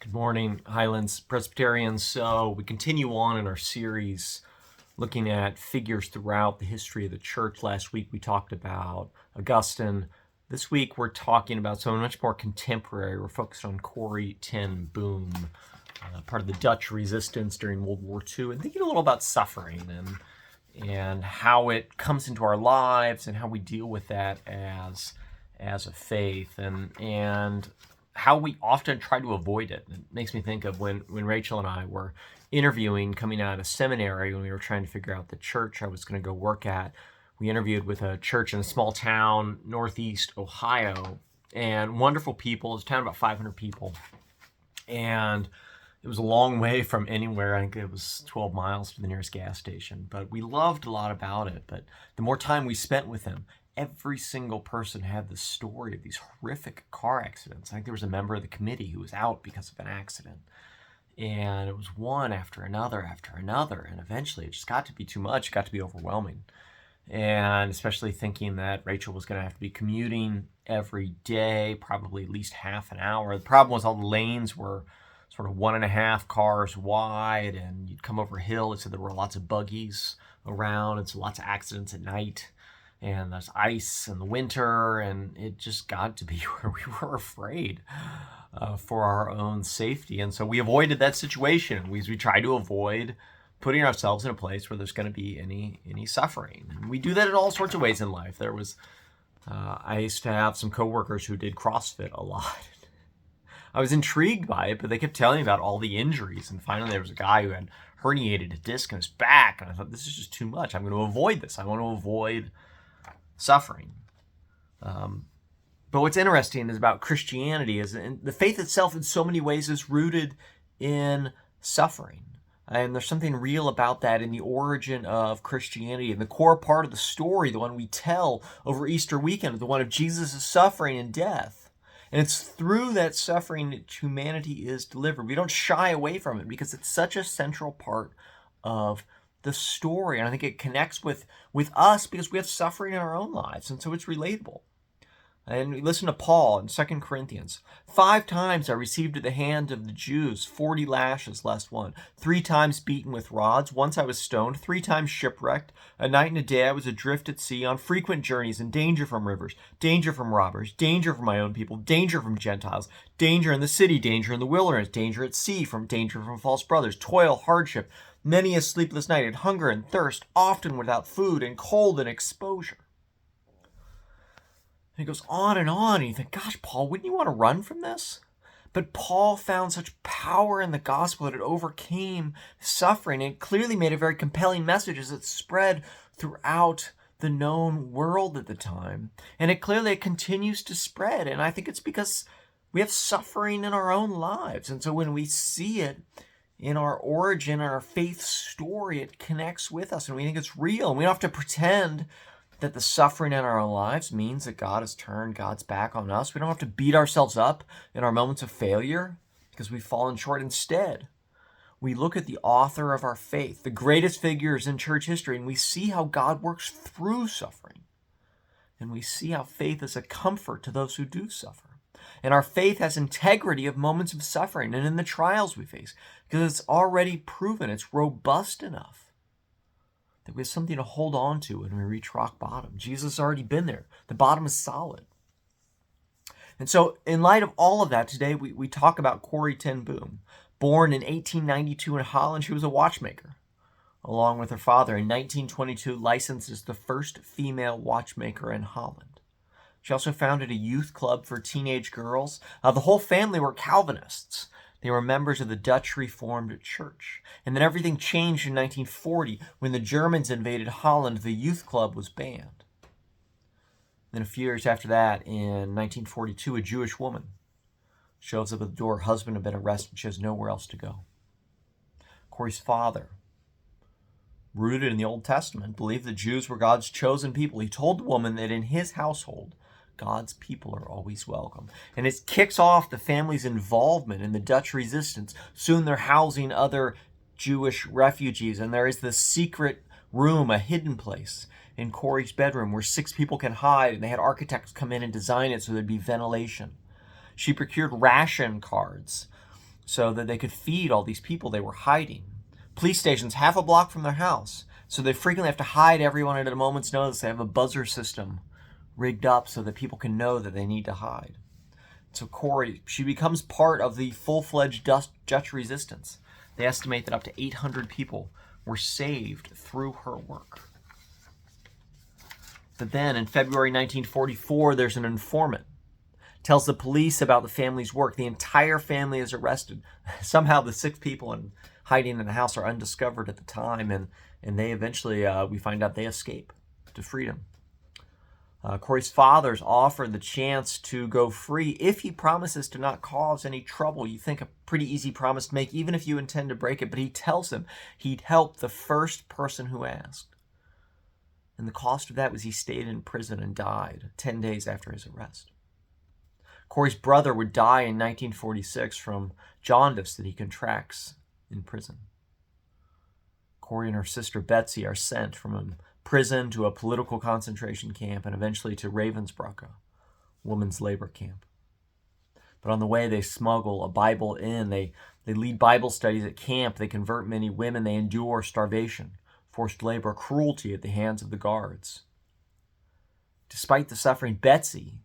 Good morning, Highlands Presbyterian. So we continue on in our series looking at figures throughout the history of the church. Last week we talked about Augustine. This week we're talking about someone much more contemporary. We're focused on Corrie ten Boom, part of the Dutch resistance during World War II, and thinking a little about suffering and how it comes into our lives and how we deal with that as a faith and how we often try to avoid it. It makes me think of when Rachel and I were interviewing coming out of seminary, when we were trying to figure out the church I was going to go work at. We interviewed with a church in a small town, northeast Ohio, and wonderful people. It was a town of about 500 people. And it was a long way from anywhere. I think it was 12 miles to the nearest gas station. But we loved a lot about it. But the more time we spent with them, every single person had the story of these horrific car accidents. I think there was a member of the committee who was out because of an accident. And it was one after another. And eventually it just got to be too much. It got to be overwhelming. And especially thinking that Rachel was going to have to be commuting every day, probably at least half an hour. The problem was all the lanes were sort of 1.5 cars wide, and you'd come over a hill. It said there were lots of buggies around, and so lots of accidents at night. And there's ice in the winter, and it just got to be where we were afraid for our own safety. And so we avoided that situation. We tried to avoid putting ourselves in a place where there's going to be any suffering. And we do that in all sorts of ways in life. There was, I used to have some coworkers who did CrossFit a lot. I was intrigued by it, but they kept telling me about all the injuries. And finally, there was a guy who had herniated a disc in his back. And I thought, this is just too much. I'm going to avoid this. I want to avoid suffering. But what's interesting is about Christianity is the faith itself in so many ways is rooted in suffering. And there's something real about that in the origin of Christianity. And the core part of the story, the one we tell over Easter weekend, the one of Jesus' suffering and death. And it's through that suffering that humanity is delivered. We don't shy away from it because it's such a central part of the story. And I think it connects with us because we have suffering in our own lives. And so it's relatable. And we listen to Paul in 2 Corinthians. 5 times I received at the hand of the Jews 40 lashes less one. 3 times beaten with rods. Once I was stoned. 3 times shipwrecked. A night and a day I was adrift at sea, on frequent journeys, in danger from rivers, danger from robbers, danger from my own people, danger from Gentiles, danger in the city, danger in the wilderness, danger at sea, danger from false brothers, toil, hardship, many a sleepless night, and hunger and thirst, often without food, and cold and exposure. And he goes on, and you think, gosh, Paul, wouldn't you want to run from this? But Paul found such power in the gospel that it overcame suffering, and it clearly made a very compelling message as it spread throughout the known world at the time. And it continues to spread, and I think it's because we have suffering in our own lives. And so when we see it in our origin, our faith story, it connects with us, and we think it's real. And we don't have to pretend that the suffering in our own lives means that God has turned God's back on us. We don't have to beat ourselves up in our moments of failure because we've fallen short. Instead, we look at the author of our faith, the greatest figures in church history, and we see how God works through suffering. And we see how faith is a comfort to those who do suffer. And our faith has integrity of moments of suffering and in the trials we face because it's already proven it's robust enough that we have something to hold on to when we reach rock bottom. Jesus has already been there. The bottom is solid. And so in light of all of that, today we talk about Corrie ten Boom. Born in 1892 in Holland, she was a watchmaker. Along with her father, in 1922, licensed as the first female watchmaker in Holland. She also founded a youth club for teenage girls. The whole family were Calvinists. They were members of the Dutch Reformed Church. And then everything changed in 1940 when the Germans invaded Holland. The youth club was banned. Then a few years after that, in 1942, a Jewish woman shows up at the door. Her husband had been arrested. She has nowhere else to go. Corrie's father, rooted in the Old Testament, believed the Jews were God's chosen people. He told the woman that in his household, God's people are always welcome. And it kicks off the family's involvement in the Dutch resistance. Soon they're housing other Jewish refugees, and there is this secret room, a hidden place in Corrie's bedroom where 6 people can hide, and they had architects come in and design it so there'd be ventilation. She procured ration cards so that they could feed all these people they were hiding. Police stations half a block from their house, so they frequently have to hide everyone at a moment's notice. They have a buzzer system rigged up so that people can know that they need to hide. So Corrie, she becomes part of the full-fledged Dutch resistance. They estimate that up to 800 people were saved through her work. But then in February 1944, there's an informant. Tells the police about the family's work. The entire family is arrested. Somehow the 6 people hiding in the house are undiscovered at the time, and they eventually, we find out they escape to freedom. Corrie's father's offered the chance to go free if he promises to not cause any trouble. You think a pretty easy promise to make, even if you intend to break it. But he tells him he'd help the first person who asked. And the cost of that was he stayed in prison and died 10 days after his arrest. Corrie's brother would die in 1946 from jaundice that he contracts in prison. Corrie and her sister Betsy are sent from prison to a political concentration camp and eventually to Ravensbrück, a women's labor camp. But on the way, they smuggle a Bible in. They lead Bible studies at camp. They convert many women. They endure starvation, forced labor, cruelty at the hands of the guards. Despite the suffering, Betsy,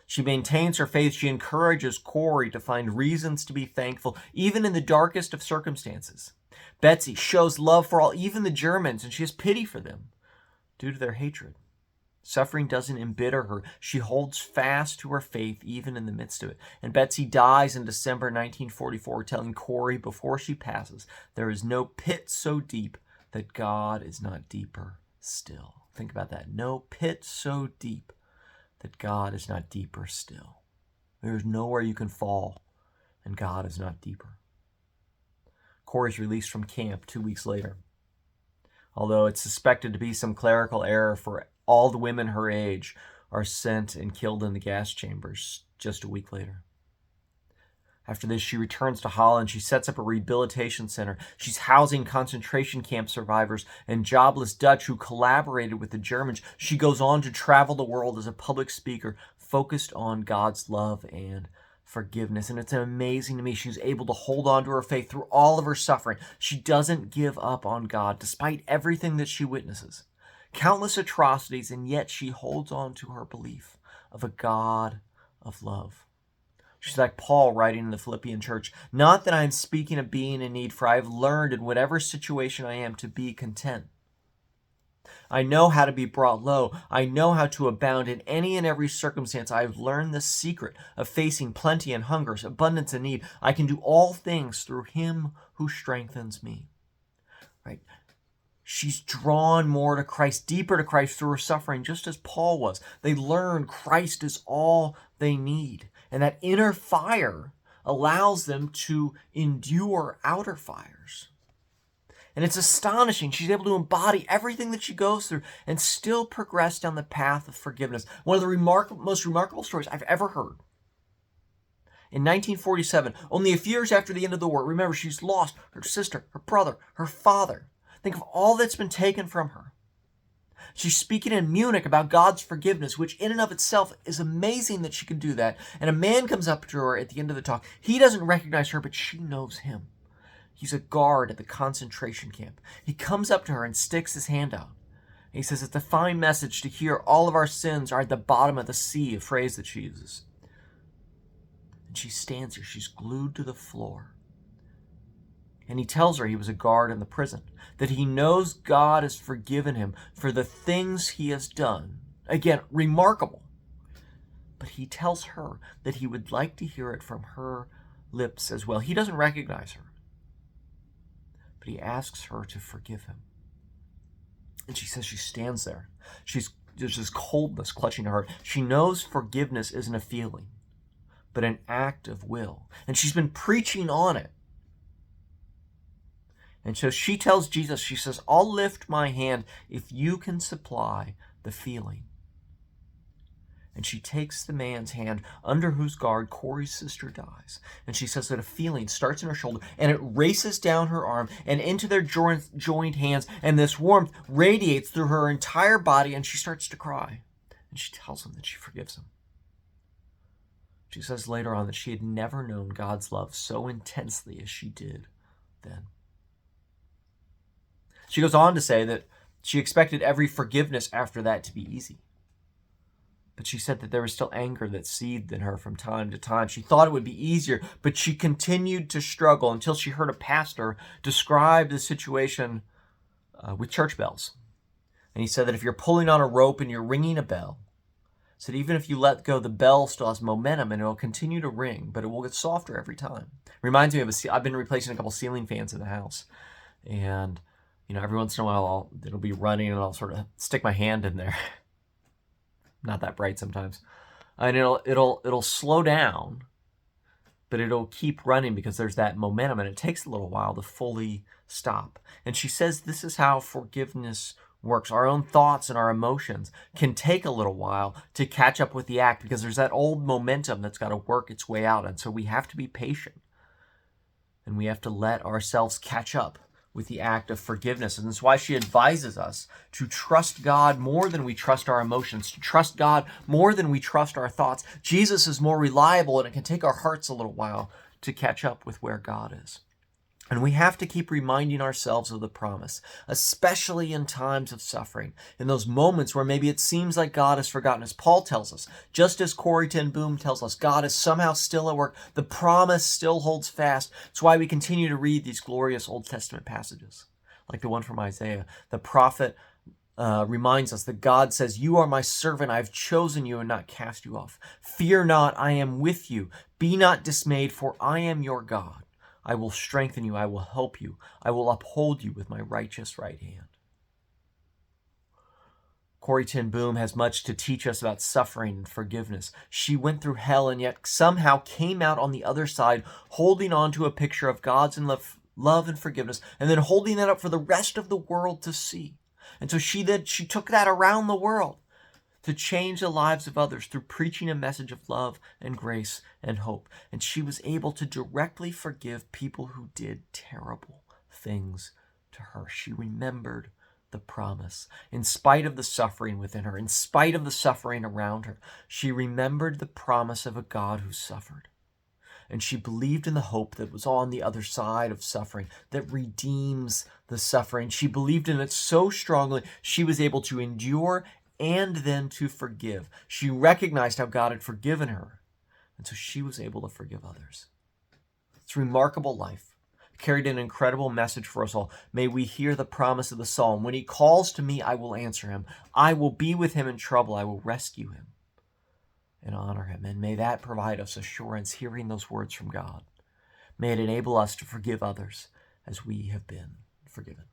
she maintains her faith. She encourages Corrie to find reasons to be thankful, even in the darkest of circumstances. Betsy shows love for all, even the Germans, and she has pity for them due to their hatred. Suffering doesn't embitter her. She holds fast to her faith even in the midst of it. And Betsy dies in December 1944, telling Corrie before she passes, there is no pit so deep that God is not deeper still. Think about that. No pit so deep that God is not deeper still. There is nowhere you can fall, and God is not deeper. Corrie is released from camp 2 weeks later. Although it's suspected to be some clerical error, for all the women her age are sent and killed in the gas chambers just a week later. After this, she returns to Holland. She sets up a rehabilitation center. She's housing concentration camp survivors and jobless Dutch who collaborated with the Germans. She goes on to travel the world as a public speaker, focused on God's love and forgiveness. And it's amazing to me she's able to hold on to her faith through all of her suffering. She doesn't give up on God despite everything that she witnesses. Countless atrocities, and yet she holds on to her belief of a God of love. She's like Paul writing in the Philippian church, not that I am speaking of being in need, for I have learned in whatever situation I am to be content. I know how to be brought low. I know how to abound in any and every circumstance. I have learned the secret of facing plenty and hungers, abundance and need. I can do all things through him who strengthens me. Right? She's drawn more to Christ, deeper to Christ through her suffering, just as Paul was. They learn Christ is all they need. And that inner fire allows them to endure outer fires. And it's astonishing. She's able to embody everything that she goes through and still progress down the path of forgiveness. One of the most remarkable stories I've ever heard. In 1947, only a few years after the end of the war, remember, she's lost her sister, her brother, her father. Think of all that's been taken from her. She's speaking in Munich about God's forgiveness, which in and of itself is amazing that she can do that. And a man comes up to her at the end of the talk. He doesn't recognize her, but she knows him. He's a guard at the concentration camp. He comes up to her and sticks his hand out. He says, it's a fine message to hear all of our sins are at the bottom of the sea, a phrase that she uses. And she stands here. She's glued to the floor. And he tells her he was a guard in the prison, that he knows God has forgiven him for the things he has done. Again, remarkable. But he tells her that he would like to hear it from her lips as well. He doesn't recognize her, but he asks her to forgive him. And she says she stands there. There's this coldness clutching her heart. She knows forgiveness isn't a feeling, but an act of will. And she's been preaching on it. And so she tells Jesus, she says, I'll lift my hand if you can supply the feeling. And she takes the man's hand under whose guard Corrie's sister dies. And she says that a feeling starts in her shoulder and it races down her arm and into their joined hands. And this warmth radiates through her entire body and she starts to cry. And she tells him that she forgives him. She says later on that she had never known God's love so intensely as she did then. She goes on to say that she expected every forgiveness after that to be easy. But she said that there was still anger that seethed in her from time to time. She thought it would be easier, but she continued to struggle until she heard a pastor describe the situation with church bells. And he said that if you're pulling on a rope and you're ringing a bell, said even if you let go, the bell still has momentum and it'll continue to ring, but it will get softer every time. Reminds me of I've been replacing a couple ceiling fans in the house. And, every once in a while it'll be running and I'll sort of stick my hand in there. Not that bright sometimes. And it'll slow down, but it'll keep running because there's that momentum and it takes a little while to fully stop. And she says this is how forgiveness works. Our own thoughts and our emotions can take a little while to catch up with the act because there's that old momentum that's got to work its way out. And so we have to be patient and we have to let ourselves catch up with the act of forgiveness. And that's why she advises us to trust God more than we trust our emotions, to trust God more than we trust our thoughts. Jesus is more reliable and it can take our hearts a little while to catch up with where God is. And we have to keep reminding ourselves of the promise, especially in times of suffering, in those moments where maybe it seems like God has forgotten us. Paul tells us, just as Corrie ten Boom tells us, God is somehow still at work. The promise still holds fast. It's why we continue to read these glorious Old Testament passages, like the one from Isaiah. The prophet reminds us that God says, "You are my servant. I have chosen you and not cast you off. Fear not, I am with you. Be not dismayed, for I am your God. I will strengthen you. I will help you. I will uphold you with my righteous right hand." Corrie ten Boom has much to teach us about suffering and forgiveness. She went through hell and yet somehow came out on the other side, holding on to a picture of God's love and forgiveness, and then holding that up for the rest of the world to see. And so she took that around the world to change the lives of others through preaching a message of love and grace and hope. And she was able to directly forgive people who did terrible things to her. She remembered the promise. In spite of the suffering within her, in spite of the suffering around her, she remembered the promise of a God who suffered. And she believed in the hope that was on the other side of suffering, that redeems the suffering. She believed in it so strongly, she was able to endure and then to forgive. She recognized how God had forgiven her, and so she was able to forgive others. It's a remarkable life. It carried an incredible message for us all. May we hear the promise of the psalm. When he calls to me, I will answer him. I will be with him in trouble. I will rescue him and honor him. And may that provide us assurance, hearing those words from God. May it enable us to forgive others as we have been forgiven.